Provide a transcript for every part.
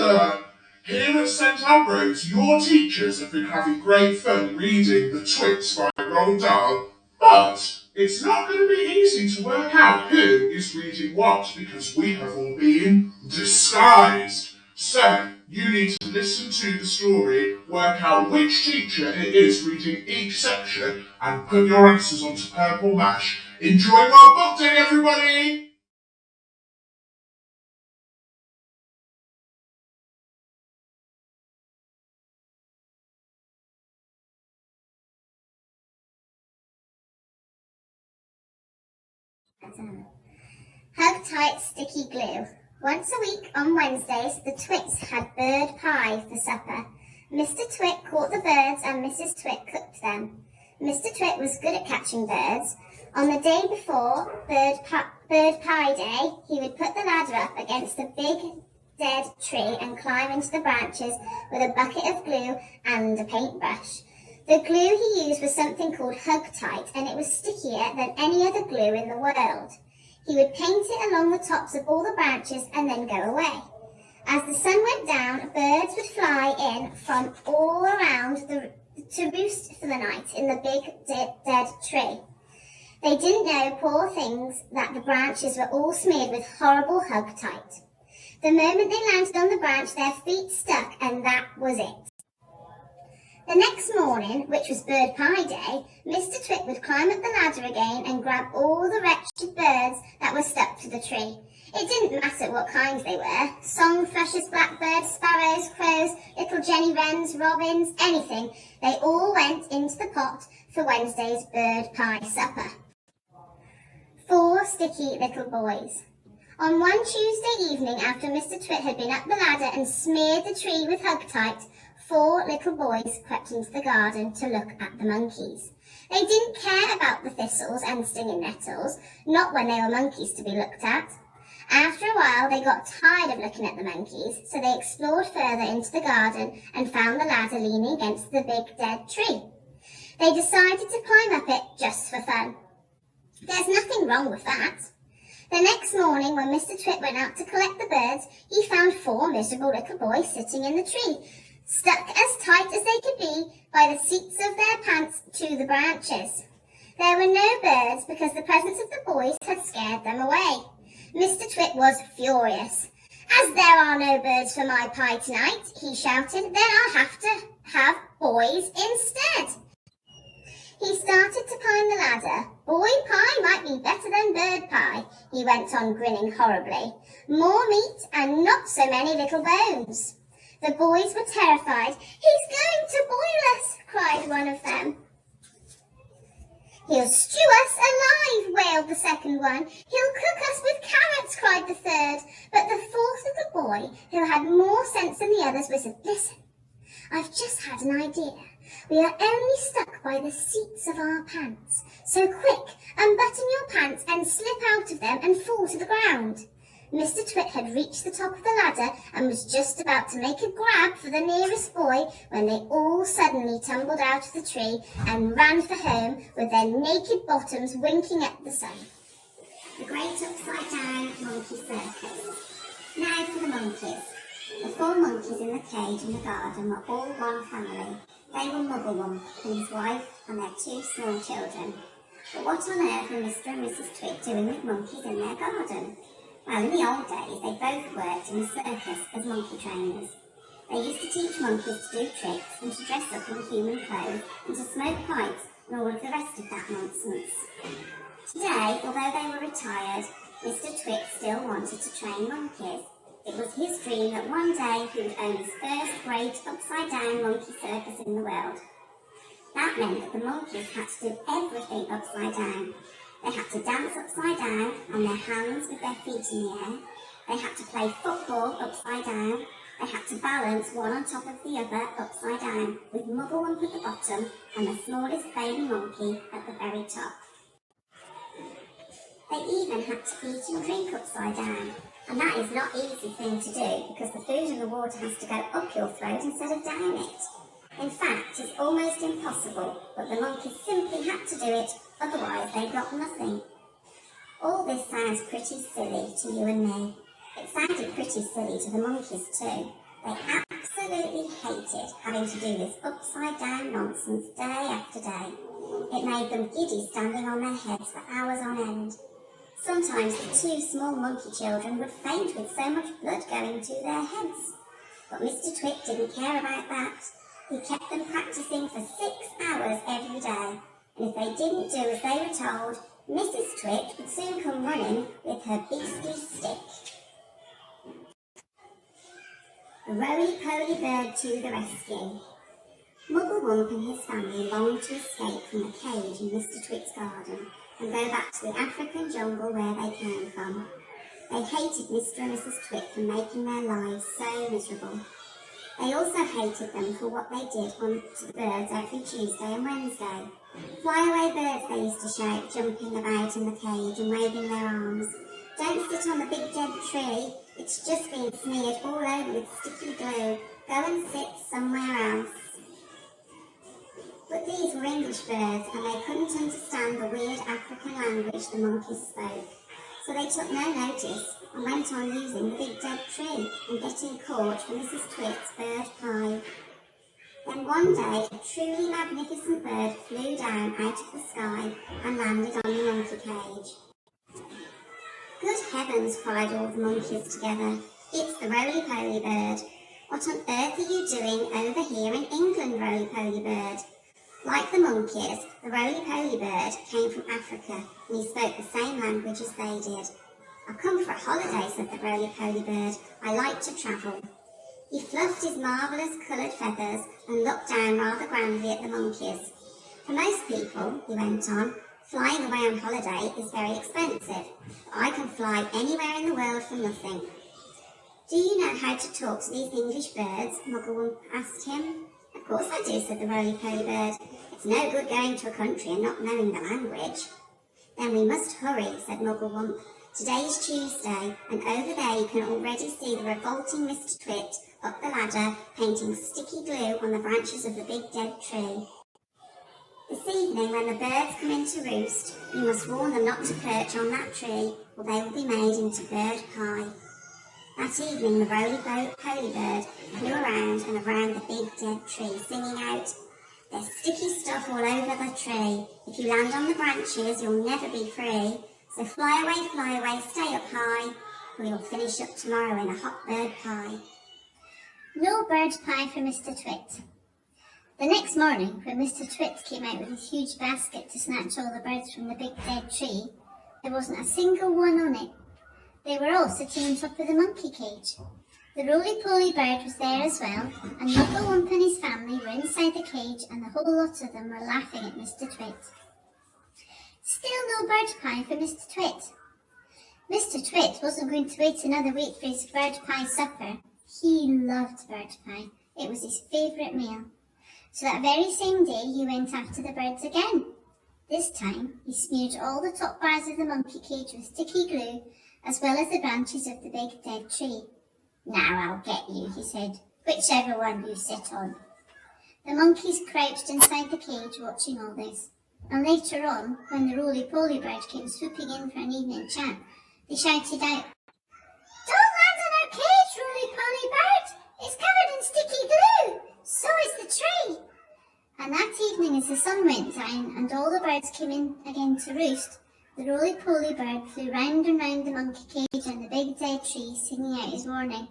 sir. Here at St Ambrose, your teachers have been having great fun reading the Twits by Roald Dahl, but it's not going to be easy to work out who is reading what because we have all been disguised. So, you need to listen to the story, work out which teacher it is reading each section, and put your answers onto purple mash. Enjoy our book day, everybody! Hug tight sticky glue. Once a week on Wednesdays, the Twits had bird pie for supper. Mr. Twit caught the birds and Mrs. Twit cooked them. Mr. Twit was good at catching birds. On the day before bird pie day, he would put the ladder up against a big dead tree and climb into the branches with a bucket of glue and a paintbrush. The glue he used was something called Hug Tight, and it was stickier than any other glue in the world. He would paint it along the tops of all the branches and then go away. As the sun went down, birds would fly in from all around to roost for the night in the big dead tree. They didn't know, poor things, that the branches were all smeared with horrible Hug Tight. The moment they landed on the branch, their feet stuck, and that was it. The next morning, which was bird pie day, Mr. Twit would climb up the ladder again and grab all the wretched birds that were stuck to the tree. It didn't matter what kind they were, song thrushes, blackbirds, sparrows, crows, little Jenny wrens, robins, anything. They all went into the pot for Wednesday's bird pie supper. 4 sticky little boys. On one Tuesday evening, after Mr. Twit had been up the ladder and smeared the tree with Hug Tight, 4 little boys crept into the garden to look at the monkeys. They didn't care about the thistles and stinging nettles, not when they were monkeys to be looked at. After a while, they got tired of looking at the monkeys, so they explored further into the garden and found the ladder leaning against the big dead tree. They decided to climb up it just for fun. There's nothing wrong with that. The next morning, when Mr. Twit went out to collect the birds, he found 4 miserable little boys sitting in the tree, stuck as tight as they could be by the seats of their pants to the branches. There were no birds because the presence of the boys had scared them away. Mr. Twit was furious. "As there are no birds for my pie tonight," he shouted, "then I'll have to have boys instead." He started to climb the ladder. "Boy pie might be better than bird pie," he went on, grinning horribly. "More meat and not so many little bones." The boys were terrified. "He's going to boil us," cried one of them. "He'll stew us alive," wailed the second one. "He'll cook us with carrots," cried the third. But the 4th little boy, who had more sense than the others, whispered, "Listen, I've just had an idea. We are only stuck by the seats of our pants. So quick, unbutton your pants and slip out of them and fall to the ground." Mr. Twit had reached the top of the ladder and was just about to make a grab for the nearest boy when they all suddenly tumbled out of the tree and ran for home with their naked bottoms winking at the sun. The Great Upside Down Monkey Circus. Now for the monkeys. The 4 monkeys in the cage in the garden were all one family. They were Mugglewump and his wife and their 2 small children. But what on earth were Mr. and Mrs. Twit doing with monkeys in their garden? Well, in the old days, they both worked in a circus as monkey trainers. They used to teach monkeys to do tricks and to dress up in human clothes and to smoke pipes and all of the rest of that nonsense. Today, although they were retired, Mr. Twit still wanted to train monkeys. It was his dream that one day he would own his first great upside-down monkey circus in the world. That meant that the monkeys had to do everything upside down. They had to dance upside down on their hands with their feet in the air. They had to play football upside down. They had to balance one on top of the other upside down, with Mugglewump at the bottom and the smallest baby monkey at the very top. They even had to eat and drink upside down. And that is not an easy thing to do because the food and the water has to go up your throat instead of down it. In fact, it's almost impossible, but the monkeys simply had to do it, otherwise they got nothing. All this sounds pretty silly to you and me. It sounded pretty silly to the monkeys too. They absolutely hated having to do this upside-down nonsense day after day. It made them giddy standing on their heads for hours on end. Sometimes the two small monkey children would faint with so much blood going to their heads. But Mr. Twit didn't care about that. He kept them practicing for 6 hours every day, and if they didn't do as they were told, Mrs. Twit would soon come running with her beastly stick. The roly-poly bird to the rescue. Muggle and his family longed to escape from the cage in Mr. Twit's garden and go back to the African jungle where they came from. They hated Mr. and Mrs. Twit for making their lives so miserable. They also hated them for what they did to the birds every Tuesday and Wednesday. Fly-away birds, they used to shout, jumping about in the cage and waving their arms. Don't sit on the big dead tree, it's just been smeared all over with sticky glue. Go and sit somewhere else. But these were English birds and they couldn't understand the weird African language the monkeys spoke. So they took no notice and went on using the big dead tree and getting caught for Mrs. Twit's bird pie. Then one day a truly magnificent bird flew down out of the sky and landed on the monkey cage. Good heavens, cried all the monkeys together. It's the roly-poly bird. What on earth are you doing over here in England, roly-poly bird? Like the monkeys, the roly-poly bird came from Africa and he spoke the same language as they did. I've come for a holiday, said the roly-poly bird. I like to travel. He fluffed his marvellous coloured feathers and looked down rather grandly at the monkeys. For most people, he went on, flying away on holiday is very expensive, but I can fly anywhere in the world for nothing. Do you know how to talk to these English birds? Muggle asked him. Of course I do, said the roly-poly bird. It's no good going to a country and not knowing the language. Then we must hurry, said Muggle. Today is Tuesday, and over there you can already see the revolting Mr. Twit up the ladder, painting sticky glue on the branches of the big dead tree. This evening, when the birds come in to roost, you must warn them not to perch on that tree, or they will be made into bird pie. That evening, the roly-poly bird flew around and around the big dead tree, singing out, "There's sticky stuff all over the tree. If you land on the branches, you'll never be free. So fly away, stay up high, or you'll finish up tomorrow in a hot bird pie." No bird pie for Mr. Twit. The next morning, when Mr. Twit came out with his huge basket to snatch all the birds from the big dead tree, there wasn't a single one on it. They were all sitting on top of the monkey cage. The roly-poly bird was there as well, and Muggle and his family were inside the cage, and the whole lot of them were laughing at Mr. Twit. Still no bird pie for Mr. Twit. Mr. Twit wasn't going to wait another week for his bird pie supper. He loved bird pie. It was his favourite meal. So that very same day he went after the birds again. This time he smeared all the top bars of the monkey cage with sticky glue, as well as the branches of the big dead tree. "Now I'll get you," he said, "whichever one you sit on." The monkeys crouched inside the cage watching all this. And later on, when the roly-poly bird came swooping in for an evening chat, they shouted out, "Don't land on our cage, roly-poly bird! It's covered in sticky glue! So is the tree!" And that evening, as the sun went down and all the birds came in again to roost, the roly-poly bird flew round and round the monkey cage and the big dead tree, singing out his warning.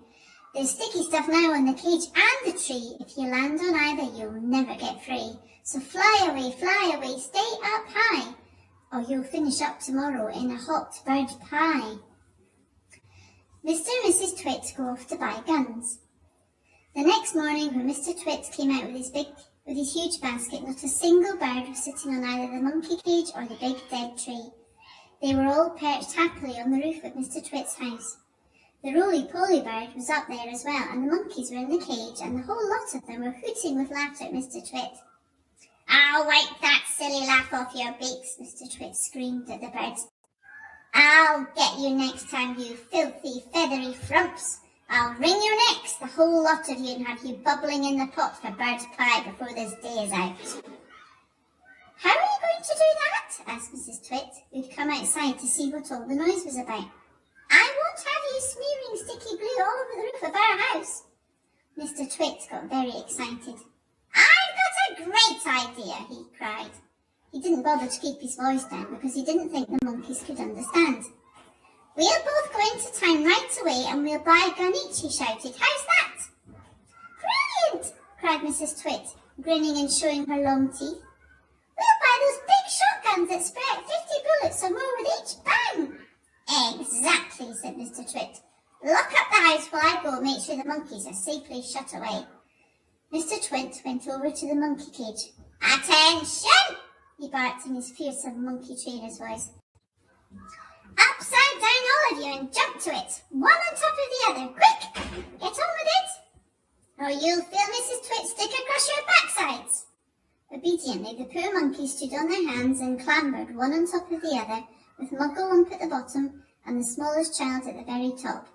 "There's sticky stuff now on the cage and the tree. If you land on either, you'll never get free. So fly away, stay up high, or you'll finish up tomorrow in a hot bird pie." Mr. and Mrs. Twit go off to buy guns. The next morning, when Mr. Twit came out with his huge basket, not a single bird was sitting on either the monkey cage or the big dead tree. They were all perched happily on the roof of Mr. Twit's house. The roly-poly bird was up there as well, and the monkeys were in the cage, and the whole lot of them were hooting with laughter at Mr. Twit. "I'll wipe that silly laugh off your beaks," Mr. Twit screamed at the birds. "I'll get you next time, you filthy, feathery frumps. I'll wring your necks, the whole lot of you, and have you bubbling in the pot for bird pie before this day is out." "How are you going to do that?" asked Mrs. Twit, who'd come outside to see what all the noise was about. "I won't have you smearing sticky glue all over the roof of our house." Mr. Twit got very excited. "I've got a great idea," he cried. He didn't bother to keep his voice down because he didn't think the monkeys could understand. "We'll both go into town right away and we'll buy a gun each," he shouted. "How's that?" "Brilliant!" cried Mrs. Twit, grinning and showing her long teeth. "We'll buy those big shotguns that spray out 50 bullets or more with each bang." "Exactly," said Mr. Twit. "Lock up the house while I go and make sure the monkeys are safely shut away." Mr. Twit went over to the monkey cage. "Attention!" he barked in his fearsome monkey trainer's voice. "Upside down, all of you, and jump to it, one on top of the other. Quick, get on with it, or you'll feel Mrs. Twit stick across your backsides." Obediently, the poor monkeys stood on their hands and clambered one on top of the other, with Muggle-Wump at the bottom and the smallest child at the very top.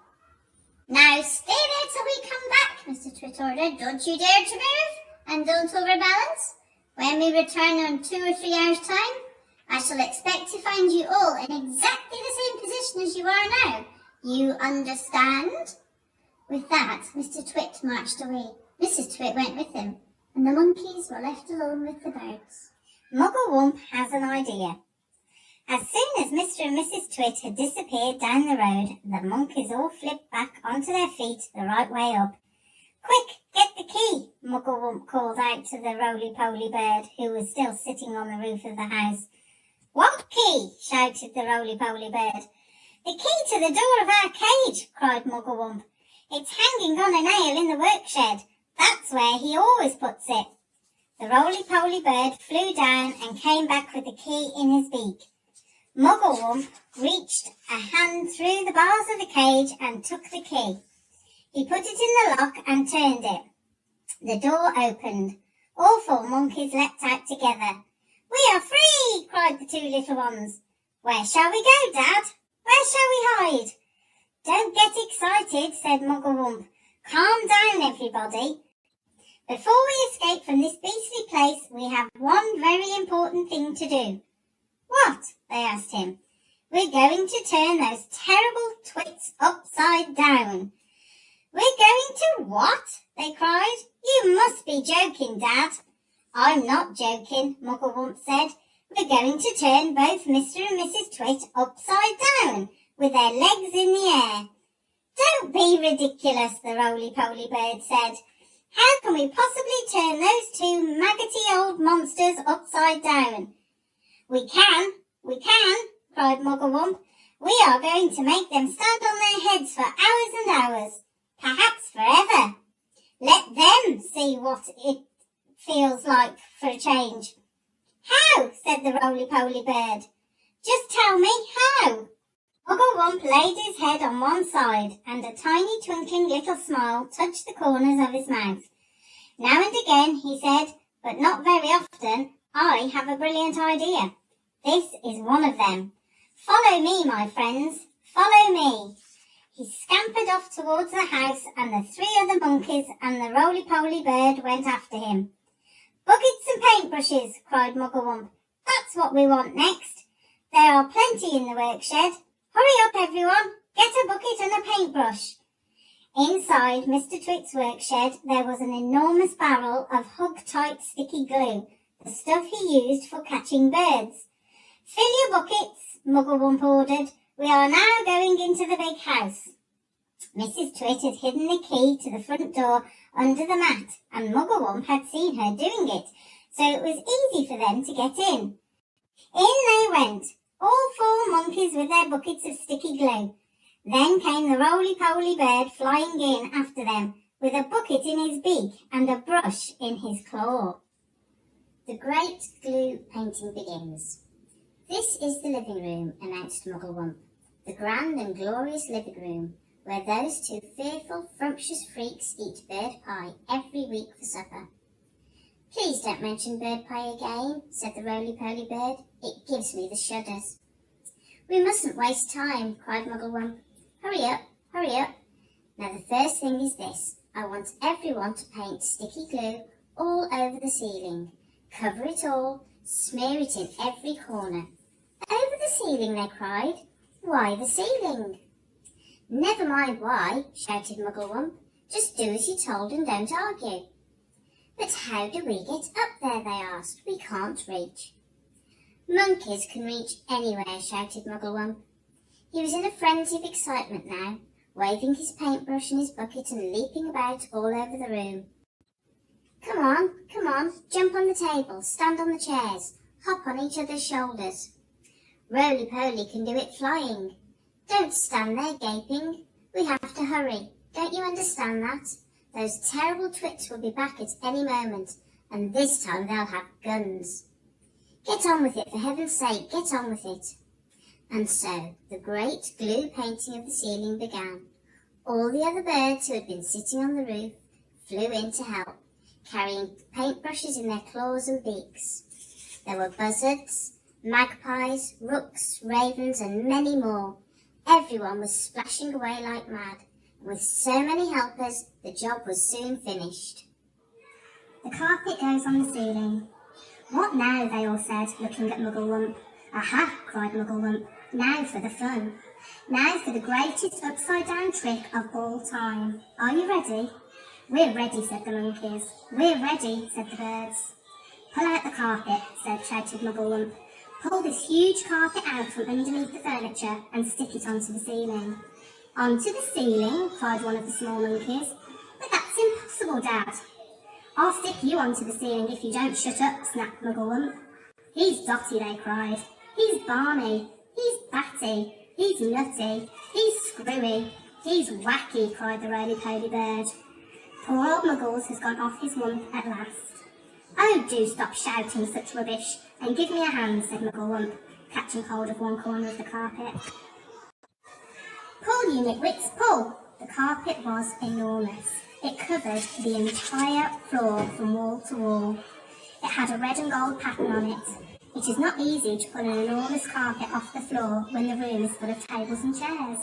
"Now stay there till we come back," Mr. Twit ordered. "Don't you dare to move, and don't overbalance. When we return in 2 or 3 hours' time, I shall expect to find you all in exactly the same position as you are now. You understand?" With that, Mr. Twit marched away. Mrs. Twit went with him, and the monkeys were left alone with the birds. Muggle-Wump has an idea. As soon as Mr. and Mrs. Twit had disappeared down the road, the monkeys all flipped back onto their feet the right way up. "Quick, get the key," Muggle-Wump called out to the roly-poly bird, who was still sitting on the roof of the house. "What key?" shouted the roly-poly bird. "The key to the door of our cage," cried Muggle-Wump. "It's hanging on a nail in the work-shed. That's where he always puts it." The roly-poly bird flew down and came back with the key in his beak. Muggle-Wump reached a hand through the bars of the cage and took the key. He put it in the lock and turned it. The door opened. All 4 monkeys leapt out together. "We are free!" cried the 2 little ones. "Where shall we go, Dad? Where shall we hide?" "Don't get excited," said Muggle-Wump. "Calm down, everybody. Before we escape from this beastly place, we have one very important thing to do." "What?" they asked him. "We're going to turn those terrible Twits upside down." "We're going to what?" they cried. "You must be joking, Dad." "I'm not joking," Muggle-Wump said. "We're going to turn both Mr. and Mrs. Twit upside down, with their legs in the air." "Don't be ridiculous," the roly-poly bird said. "How can we possibly turn those 2 maggoty old monsters upside down?" We can, cried Muggle-Wump. "We are going to make them stand on their heads for hours and hours, perhaps forever. Let them see what it feels like for a change." "How?" said the roly-poly bird. "Just tell me how." Muggle-Wump laid his head on one side, and a tiny twinkling little smile touched the corners of his mouth. Now and again, he said, but not very often, "I have a brilliant idea. This is one of them. Follow me, my friends, follow me." He scampered off towards the house, and the 3 other monkeys and the roly-poly bird went after him. "Buckets and paintbrushes," cried Muggle-Wump. "That's what we want next. There are plenty in the work-shed. Hurry up, everyone. Get a bucket and a paintbrush." Inside Mr. Twit's work-shed, there was an enormous barrel of hug-tight sticky glue, the stuff he used for catching birds. "Fill your buckets," Muggle-Wump ordered. "We are now going into the big house." Mrs. Twit had hidden the key to the front door under the mat, and Muggle-Wump had seen her doing it, so it was easy for them to get in. In they went, all 4 monkeys with their buckets of sticky glue. Then came the roly-poly bird flying in after them, with a bucket in his beak and a brush in his claw. The great glue painting begins. "This is the living room," announced Muggle-Wump. "The grand and glorious living room, where those 2 fearful, frumptious freaks eat bird pie every week for supper." "Please don't mention bird pie again," said the roly-poly bird. "It gives me the shudders." "We mustn't waste time," cried Muggle-Wump. Hurry up, hurry up. Now the first thing is this. I want everyone to paint sticky glue all over the ceiling. Cover it all, smear it in every corner." "Over the ceiling," they cried. "Why the ceiling?" "Never mind why," shouted Muggle-Wump. Just do as you're told and don't argue. But how do we get up there, they asked. We can't reach. Monkeys can reach anywhere, shouted Mugglewump. He was in a frenzy of excitement now, waving his paintbrush and his bucket and leaping about all over the room. Come on, jump on the table, stand on the chairs, hop on each other's shoulders. Roly-Poly can do it flying. Don't stand there gaping. We have to hurry. Don't you understand that? Those terrible Twits will be back at any moment, and this time they'll have guns. Get on with it, for heaven's sake, get on with it. And so the great glue painting of the ceiling began. All the other birds who had been sitting on the roof flew in to help, carrying paintbrushes in their claws and beaks. There were buzzards, magpies, rooks, ravens, and many more. Everyone was splashing away like mad, and with so many helpers, the job was soon finished. The carpet goes on the ceiling. What now, they all said, looking at Mugglewump. Aha, cried Mugglewump. Now for the fun. Now for the greatest upside-down trick of all time. Are you ready? We're ready, said the monkeys. We're ready, said the birds. Pull out the carpet, shouted Mugglewump. Pull this huge carpet out from underneath the furniture and stick it onto the ceiling. Onto the ceiling, cried one of the small monkeys. But that's impossible, Dad. I'll stick you onto the ceiling if you don't shut up, snapped Mugglewump. He's Dotty, they cried. He's Barney. He's Batty. He's Nutty. He's Screwy. He's Wacky, cried the roly-poly bird. Poor old Muggles has gone off his wump at last. Oh, do stop shouting such rubbish and give me a hand, said Mugglewump, catching hold of one corner of the carpet. Pull, you nitwits, pull! The carpet was enormous. It covered the entire floor from wall to wall. It had a red and gold pattern on it. It is not easy to pull an enormous carpet off the floor when the room is full of tables and chairs.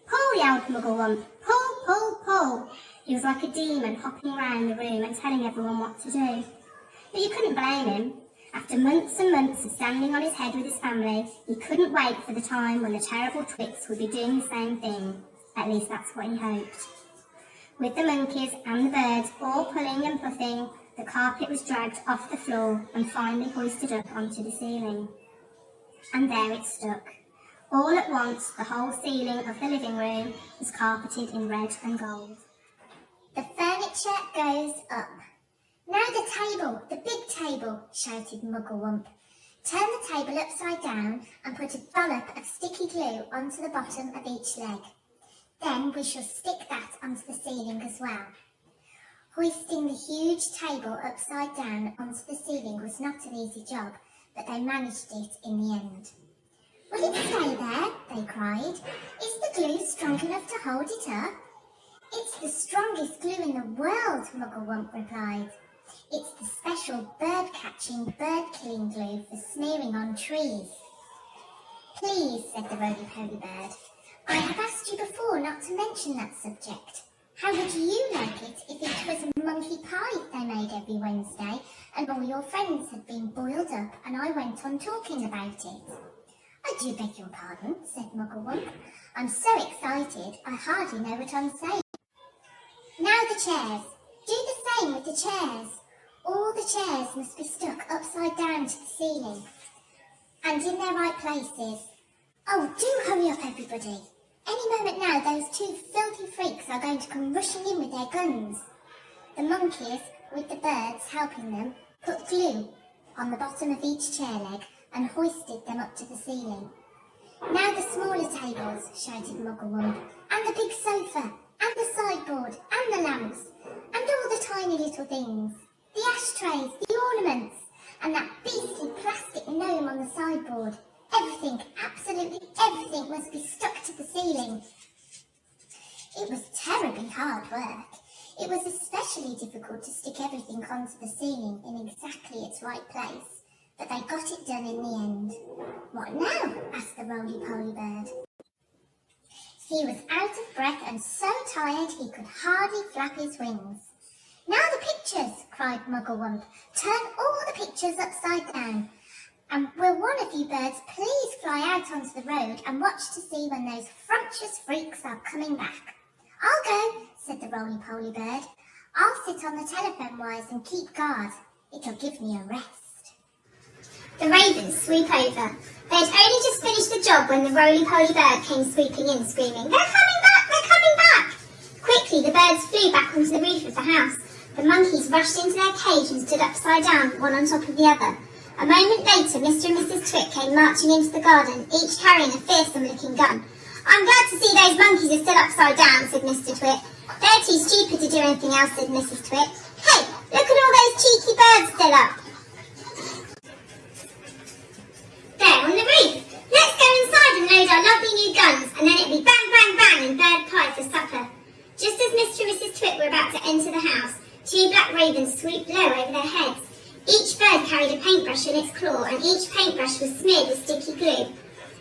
Pull, yelled Mugglewump. Pull, pull, pull! He was like a demon hopping round the room and telling everyone what to do. But you couldn't blame him. After months and months of standing on his head with his family, he couldn't wait for the time when the terrible Twits would be doing the same thing. At least that's what he hoped. With the monkeys and the birds all pulling and puffing, the carpet was dragged off the floor and finally hoisted up onto the ceiling. And there it stuck. All at once, the whole ceiling of the living room was carpeted in red and gold. The furniture goes up. Now the table, the big table, shouted Mugglewump. Turn the table upside down and put a dollop of sticky glue onto the bottom of each leg. Then we shall stick that onto the ceiling as well. Hoisting the huge table upside down onto the ceiling was not an easy job, but they managed it in the end. Will it stay there? They cried. Is the glue strong enough to hold it up? It's the strongest glue in the world, Mugglewump replied. It's the special bird-catching, bird-killing glue for smearing on trees. Please, said the roly-poly bird, I have asked you before not to mention that subject. How would you like it if it was a monkey pie they made every Wednesday and all your friends had been boiled up and I went on talking about it? I do beg your pardon, said Mugglewump. I'm so excited I hardly know what I'm saying. Now the chairs. Do the same with the chairs. All the chairs must be stuck upside down to the ceiling and in their right places. Oh, do hurry up, everybody. Any moment now, those two filthy freaks are going to come rushing in with their guns. The monkeys, with the birds helping them, put glue on the bottom of each chair leg and hoisted them up to the ceiling. Now the smaller tables, shouted Mugglewump, and the big sofa, and the sideboard, and the lamps, and all the tiny little things. The ashtrays, the ornaments, and that beastly plastic gnome on the sideboard. Everything, absolutely everything must be stuck to the ceiling. It was terribly hard work. It was especially difficult to stick everything onto the ceiling in exactly its right place, but they got it done in the end. What now? Asked the roly-poly bird. He was out of breath and so tired he could hardly flap his wings. Now the pictures, cried Mugglewump. Turn all the pictures upside down. And will one of you birds please fly out onto the road and watch to see when those frumptuous freaks are coming back? I'll go, said the roly-poly bird. I'll sit on the telephone wires and keep guard. It'll give me a rest. The ravens swoop over. They'd only just finished the job when the roly-poly bird came swooping in, screaming, "They're coming back! They're coming back!" Quickly, the birds flew back onto the roof of the house. The monkeys rushed into their cage and stood upside down, one on top of the other. A moment later, Mr. and Mrs. Twit came marching into the garden, each carrying a fearsome-looking gun. "I'm glad to see those monkeys are still upside down," said Mr. Twit. "They're too stupid to do anything else," said Mrs. Twit. "Hey, look at all those cheeky birds still up. There, on the roof. Let's go inside and load our lovely new guns, and then it'll be bang, bang, bang and bird pie for supper." Just as Mr. and Mrs. Twit were about to enter the house, two black ravens swooped low over their heads. Each bird carried a paintbrush in its claw, and each paintbrush was smeared with sticky glue.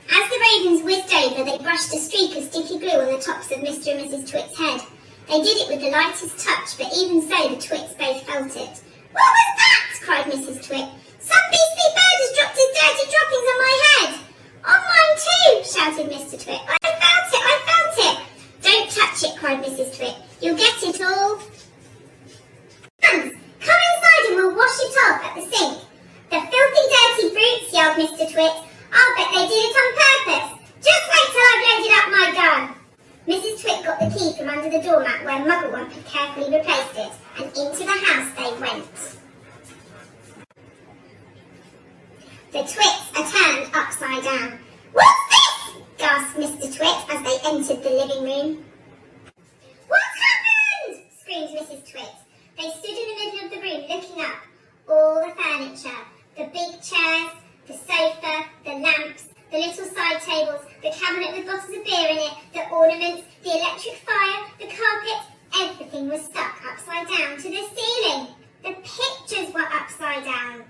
As the ravens whizzed over, they brushed a streak of sticky glue on the tops of Mr. and Mrs. Twit's head. They did it with the lightest touch, but even so, the Twits both felt it. "What was that?" cried Mrs. Twit. "Some beastly bird has dropped his dirty droppings on my head." "On mine too," shouted Mr. Twit. I felt it. "Don't touch it," cried Mrs. Twit. "You'll get it all." "Hands, come inside and we'll wash it off at the sink." "The filthy dirty brutes," yelled Mr. Twit. "I'll bet they did it on purpose. Just wait till I've loaded up my gun." Mrs. Twit got the key from under the doormat where Mugglewump had carefully replaced it, and into the house they went. The Twits are turned upside down. "What's this?" gasped Mr. Twit as they entered the living room. "What's happened?" screamed Mrs. Twit. They stood in the middle of the room looking up. All the furniture, the big chairs, the sofa, the lamps, the little side tables, the cabinet with bottles of beer in it, the ornaments, the electric fire, the carpet, everything was stuck upside down to the ceiling. The pictures were upside down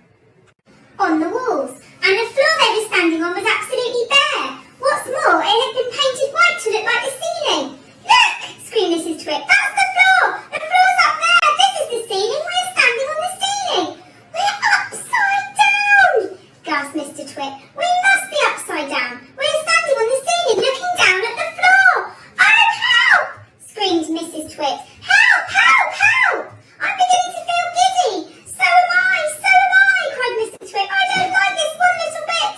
on the walls, and the floor they were standing on was absolutely bare. What's more, it had been painted white to look like the ceiling. "Look!" screamed Mrs. Twit. "That's the floor! The floor's up there! This is the ceiling! We're standing on the ceiling!" "We're upside down!" gasped Mr. Twit. "We must be upside down! We're standing on the ceiling looking down at the floor!" "Oh, help!" screamed Mrs. Twit. "Help! Help! Help! I'm beginning to feel giddy! So am I! So am I!" cried Mr. Twit. "I don't like this one little bit!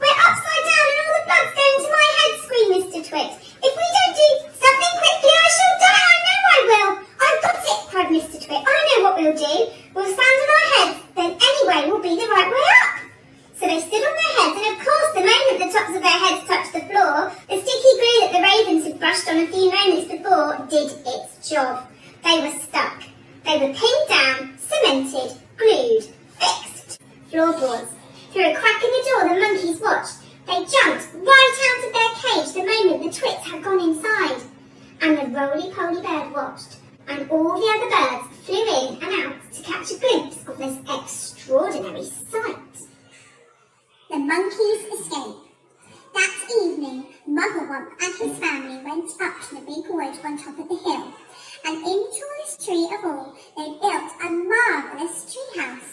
We're upside down and all the blood's going to my head!" screamed Mr. Twit. "If we don't do something quickly, I shall die! I know I will!" "I've got it!" cried Mr. Twit. "I know what we'll do! We'll stand on our heads, then any way will be the right way up!" So they stood on their heads, and of course, the moment the tops of their heads touched the floor, the sticky glue that the ravens had brushed on a few moments before did its job. They were stuck. They were pinned down, cemented, glued, fixed. Floorboards. Through a crack in the door, the monkeys watched. They jumped right out of their cage the moment the Twits had gone inside. And the roly-poly bird watched, and all the other birds flew in and out to catch a glimpse of this extraordinary sight. The monkeys escape. That evening, Mugglewump and his family went up to the big wood on top of the hill, and in the tallest tree of all, they built a marvellous treehouse.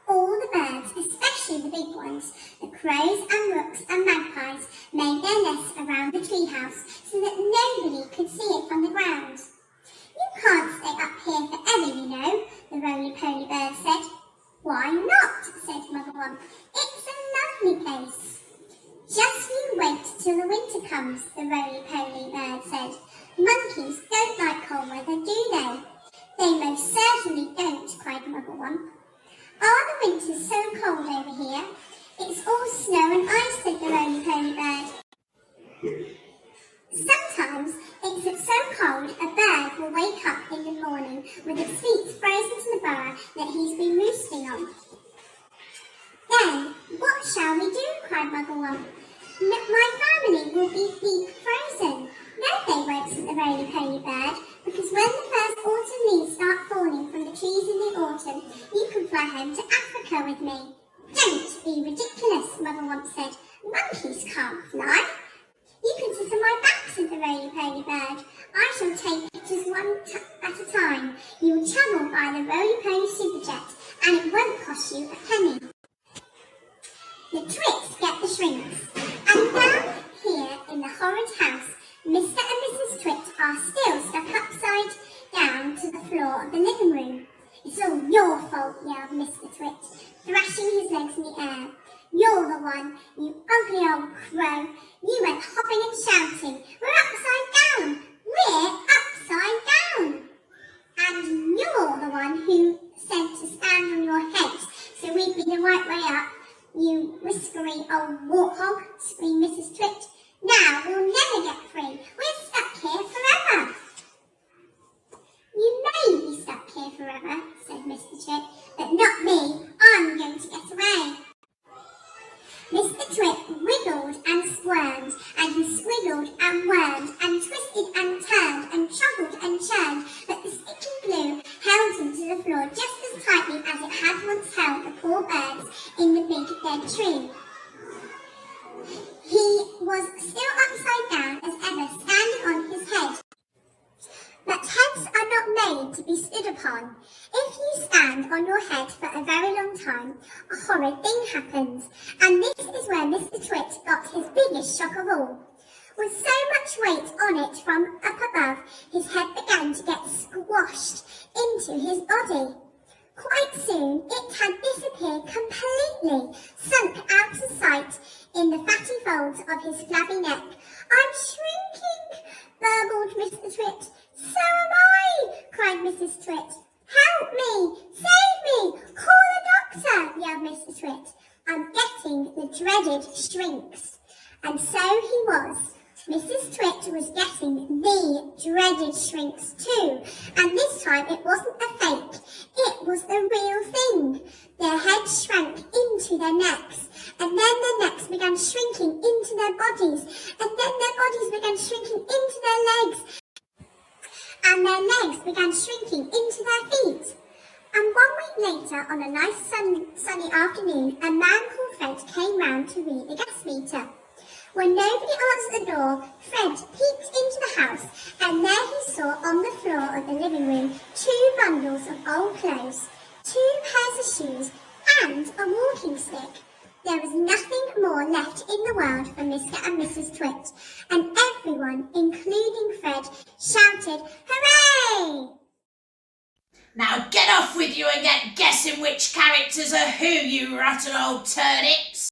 All the birds, especially the big ones, the crows and rooks and magpies, made their nests around the treehouse so that nobody could see it from the ground. "You can't stay up here forever, you know," the roly-poly bird said. "Why not?" said Mugglewump. "It's a lovely place." "Just you wait till the winter comes," the roly-poly bird said. "Monkeys don't like cold weather, do they?" "They most certainly don't," cried Mugglewump. "Are the winters so cold over here?" "It's all snow and ice," said the roly-poly bird. "Sometimes it's so cold a bird will wake up in the morning with its feet frozen to the burrow that he's been roosting on." "Then what shall we do?" cried Mugglewump. "My family will be deep frozen." "No, they won't," said the roly-poly bird, "because when the first autumn leaves start falling from the trees in the autumn, you can fly home to Africa with me." "Don't be ridiculous," Mugglewump said. "Monkeys can't fly." "You can sit on my back," said the roly-poly bird. "I shall take pictures one at a time. You will travel by the roly-poly superjet, and it won't cost you a penny." The Twits get the shrinks, and down here in the horrid house, Mr. and Mrs. Twit are still stuck upside down to the floor of the living room. It's all your fault, yelled Mr. Twit, thrashing his legs in the air. You're the one, you ugly old crow. You went hopping and shouting. We're upside down! We're upside down! And you're the one who said to stand on your head so we'd be the right way up. You whiskery old warthog, screamed Mrs. Twit. Now we'll never get free. We're stuck here forever. You may be stuck here forever, said Mr. Twit, but not me. I'm going to get away. Mr. Twit wiggled and squirmed, and he squiggled and wormed, and twisted and turned, and troubled and churned, but the sticky glue held him to the floor just as tightly as it had once held the poor birds in the big dead tree. He was still upside down as ever, standing on his head. But heads are not made to be stood upon. If you stand on your head for a very long time, a horrid thing happens, and this is where Mr. Twit got his biggest shock of all. With so much weight on it from up above, his head began to get squashed into his body. Quite soon, it had disappeared completely, sunk out of sight in the fatty folds of his flabby neck. I'm shrinking, burbled Mr. Twit. So am I, cried Mrs. Twit. Help me! Save me! Call a doctor! Yelled Mr. Twit. I'm getting the dreaded shrinks. And so he was. Mrs. Twit was getting the dreaded shrinks too, and this time it wasn't a fake, it was the real thing. Their heads shrank into their necks, and then their necks began shrinking into their bodies, and then their bodies began shrinking into their legs, and their legs began shrinking into their feet. And 1 week later, on a nice sunny afternoon, a man called Fred came round to read the gas meter. When nobody answered the door, Fred peeped into the house, and there he saw on the floor of the living room 2 bundles of old clothes, 2 pairs of shoes, and a walking stick. There was nothing more left in the world for Mr. and Mrs. Twit, and everyone, including Fred, shouted, "Hooray!" Now get off with you and get guessing which characters are who, you rotten old turnips!